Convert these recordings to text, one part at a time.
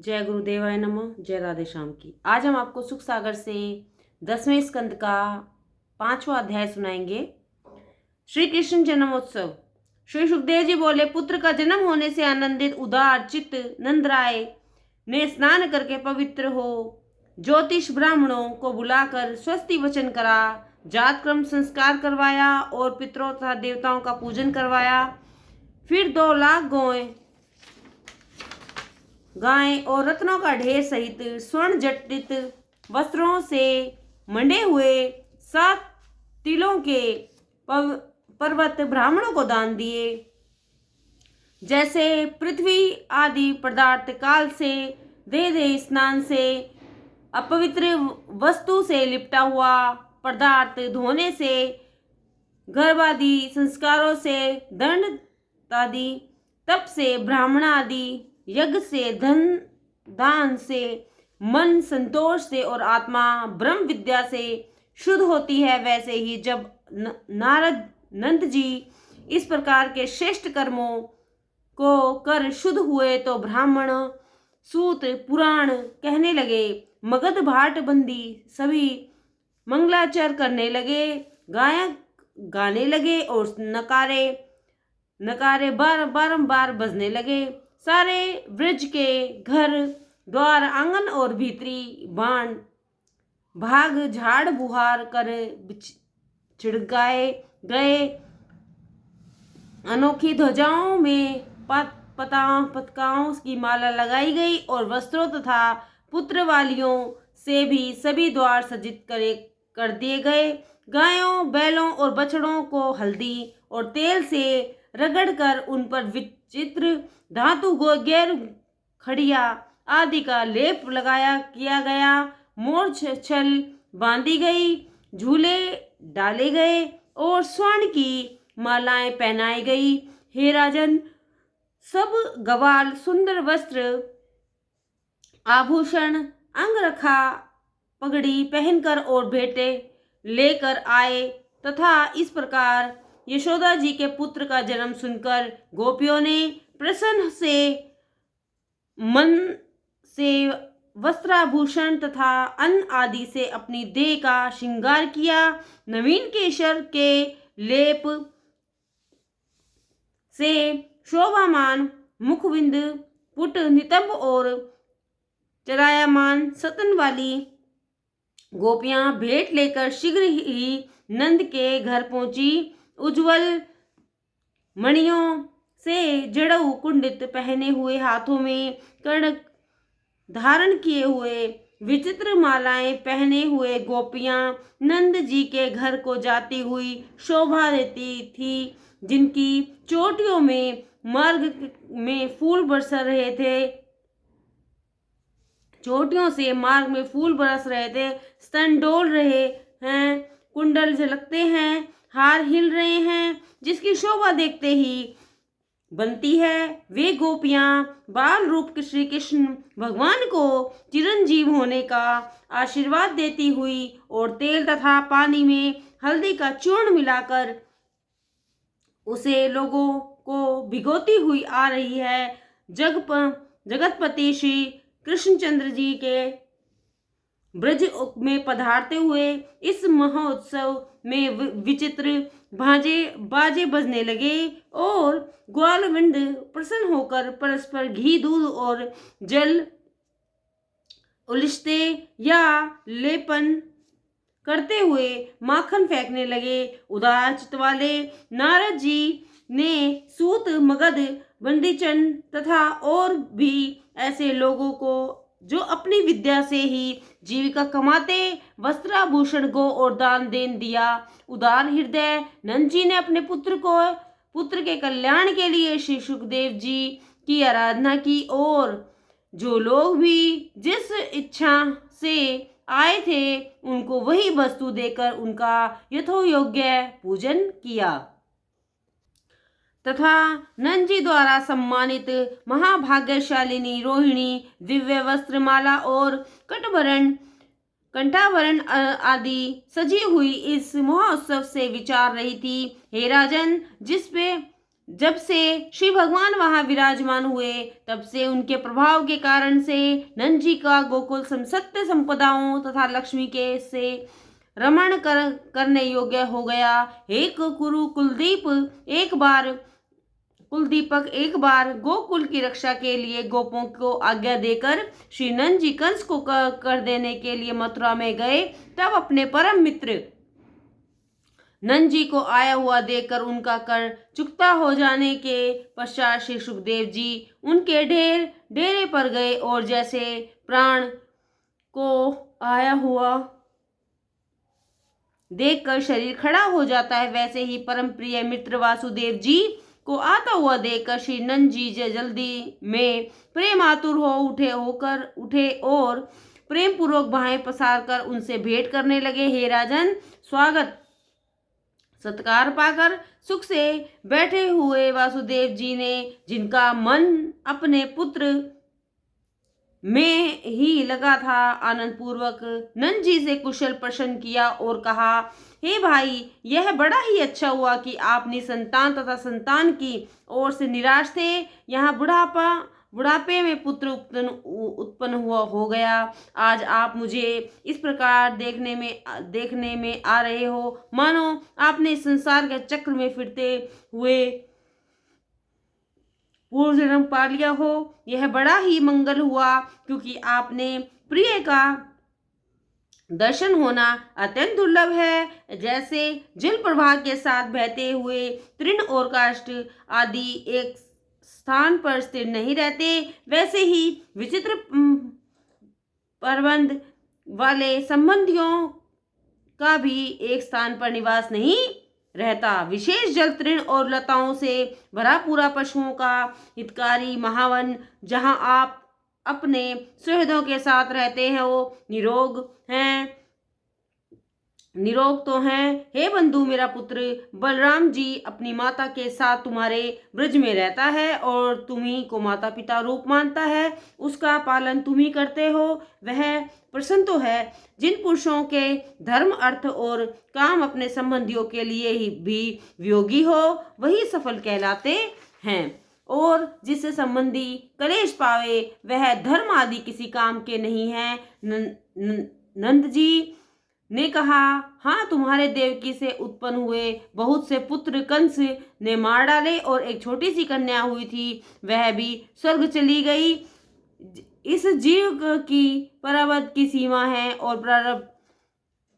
जय गुरुदेवाय नमः। जय राधे श्याम की। आज हम आपको सुख सागर से 10वें स्कंद का 5वां अध्याय सुनाएंगे। श्री कृष्ण जन्मोत्सव। श्री सुखदेव जी बोले, पुत्र का जन्म होने से आनंदित उदार चित्त नंदराय ने स्नान करके पवित्र हो ज्योतिष ब्राह्मणों को बुलाकर स्वस्ति वचन करा, जात क्रम संस्कार करवाया और पितरों तथा देवताओं का पूजन करवाया। फिर 2 लाख गायें और रत्नों का ढेर सहित स्वर्ण जटित वस्त्रों से मंडे हुए 7 तिलों के पर्वत ब्राह्मणों को दान दिए। जैसे पृथ्वी आदि पदार्थ काल से दे स्नान से अपवित्र वस्तु से लिपटा हुआ पदार्थ धोने से गर्भादि संस्कारों से दंड आदि तप से ब्राह्मण आदि यज्ञ से धन दान से मन संतोष से और आत्मा ब्रह्म विद्या से शुद्ध होती है, वैसे ही जब नारद नंद जी इस प्रकार के श्रेष्ठ कर्मों को कर शुद्ध हुए तो ब्राह्मण सूत पुराण कहने लगे, मगध भाट बंदी सभी मंगलाचर करने लगे, गायक गाने लगे और नकारे बारंबार बजने लगे। सारे ब्रज के घर द्वार आंगन और भीतरी बाण भाग झाड़ बुहार कर छिड़काए गए। अनोखी ध्वजाओं में पताकाओं की माला लगाई गई और वस्त्रों तथा पुत्र वालियों से भी सभी द्वार सज्जित कर दिए गए। गायों बैलों और बछड़ों को हल्दी और तेल से रगड़कर उन पर विचित्र धातु गैर खड़िया आदि का लेप किया गया। मोर छल बांधी गई, झूले डाले गए और स्वर्ण की मालाएं पहनाई गई। हे राजन, सब गवाल सुंदर वस्त्र आभूषण अंगरखा पगड़ी पहनकर और भेंटे लेकर आए तथा इस प्रकार यशोदा जी के पुत्र का जन्म सुनकर गोपियों ने प्रसन्न से मन से वस्त्राभूषण तथा अन्न आदि से अपनी देह का श्रृंगार किया। नवीन केशर के लेप से शोभामान मुखबिंद पुट नितंब और चरायामान सतन वाली गोपियां भेंट लेकर शीघ्र ही नंद के घर पहुंची। उज्जवल मणियों से जड़ऊ कुंडित पहने हुए, हाथों में कड़क धारण किए हुए, विचित्र मालाएं पहने हुए गोपियां नंद जी के घर को जाती हुई शोभा देती थी, जिनकी चोटियों में मार्ग में फूल बरस रहे थे। चोटियों से मार्ग में फूल बरस रहे थे, स्तन डोल रहे हैं, कुंडल झलकते हैं, हार हिल रहे हैं, जिसकी शोभा देखते ही बनती है। वे गोपियां बाल रूप श्री कृष्ण भगवान को चिरंजीव होने का आशीर्वाद देती हुई और तेल तथा पानी में हल्दी का चूर्ण मिलाकर उसे लोगों को भिगोती हुई आ रही है। जगतपति श्री कृष्णचंद्र जी के ब्रज में पधारते हुए इस महोत्सव में विचित्र बाजे बजने लगे और ग्वालविंद प्रसन्न होकर परस्पर घी दूध और जल उलिश्ते या लेपन करते हुए माखन फेंकने लगे। उदार चित्त वाले नारद जी ने सूत मगध बंदीचन तथा और भी ऐसे लोगों को जो अपनी विद्या से ही जीविका कमाते वस्त्राभूषण गो और दान देन दिया। उदार हृदय नंद जी ने अपने पुत्र के कल्याण के लिए श्री सुखदेव जी की आराधना की और जो लोग भी जिस इच्छा से आए थे उनको वही वस्तु देकर उनका यथोयोग्य पूजन किया तथा नंद जी द्वारा सम्मानित महाभाग्यशालिनी रोहिणी दिव्य वस्त्र माला और कंठाभरण आदि सजी हुई इस महोत्सव से विचार रही थी। हे राजन, जब से श्री भगवान वहां विराजमान हुए, तब से उनके प्रभाव के कारण से नंद जी का गोकुल सत्य संपदाओं तथा लक्ष्मी के से रमण करने योग्य हो गया। एक कुरु कुलदीपक एक बार गोकुल की रक्षा के लिए गोपों को आज्ञा देकर श्री नंद जी कंस को कर देने के लिए मथुरा में गए। तब अपने परम मित्र नंद जी को आया हुआ देखकर उनका कर चुकता हो जाने के पश्चात श्री सुखदेव जी उनके डेरे पर गए और जैसे प्राण को आया हुआ देखकर शरीर खड़ा हो जाता है, वैसे ही परम प्रिय मित्र वासुदेव जी को आता हुआ देखकर श्री नंद जी जल्दी में प्रेम आतुर उठे और प्रेम पूर्वक बाहें पसार कर उनसे भेंट करने लगे। हे राजन, स्वागत सत्कार पाकर सुख से बैठे हुए वासुदेव जी ने, जिनका मन अपने पुत्र में ही लगा था, आनंद पूर्वक नंद जी से कुशल प्रश्न किया और कहा, हे भाई, यह बड़ा ही अच्छा हुआ कि आप निसंतान तथा संतान की ओर से निराश थे। यहाँ बुढ़ापे में पुत्र उत्पन्न हुआ हो गया। आज आप मुझे इस प्रकार देखने में आ रहे हो मानो आपने इस संसार के चक्र में फिरते हुए पूर्व जन्म पा लिया हो। यह बड़ा ही मंगल हुआ, क्योंकि आपने प्रिय का दर्शन होना अत्यंत दुर्लभ है। जैसे जल प्रवाह के साथ बहते हुए तृण और काष्ठ आदि एक स्थान पर स्थिर नहीं रहते, वैसे ही विचित्र प्रबंध वाले संबंधियों का भी एक स्थान पर निवास नहीं रहता। विशेष जल तृण और लताओं से भरा पूरा पशुओं का हितकारी महावन, जहां आप अपने सुहृदों के साथ रहते हैं, वो निरोग तो हैं। हे बंधु, मेरा पुत्र बलराम जी अपनी माता के साथ तुम्हारे ब्रज में रहता है और तुम्ही को माता पिता रूप मानता है। उसका पालन तुम ही करते हो। वह प्रसन्न तो है। जिन पुरुषों के धर्म अर्थ और काम अपने संबंधियों के लिए ही भी वियोगी हो, वही सफल कहलाते हैं, और जिससे संबंधी कलेश पावे वह धर्म आदि किसी काम के नहीं है। नंद जी ने कहा, हाँ, तुम्हारे देवकी से उत्पन्न हुए बहुत से पुत्र कंस ने मार डाले और एक छोटी सी कन्या हुई थी, वह भी स्वर्ग चली गई। इस जीव की प्रारब्ध की सीमा है और प्रारब्ध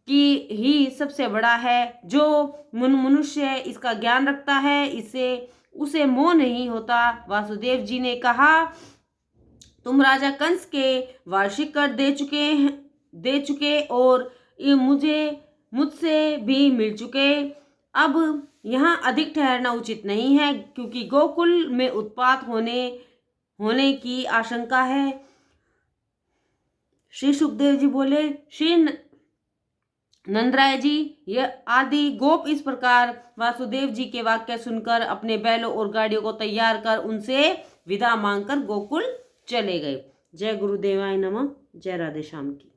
की ही सबसे बड़ा है। जो मनुष्य इसका ज्ञान रखता है, इससे उसे मोह नहीं होता। वासुदेव जी ने कहा, तुम राजा कंस के वार्षिक कर दे चुके और मुझसे भी मिल चुके। अब यहाँ अधिक ठहरना उचित नहीं है, क्योंकि गोकुल में उत्पात होने की आशंका है। श्री सुखदेव जी बोले, श्री नंदराय जी, यह आदि गोप इस प्रकार वासुदेव जी के वाक्य सुनकर अपने बैलों और गाड़ियों को तैयार कर उनसे विदा मांगकर गोकुल चले गए। जय गुरुदेवाय नमः। जय राधे श्याम की।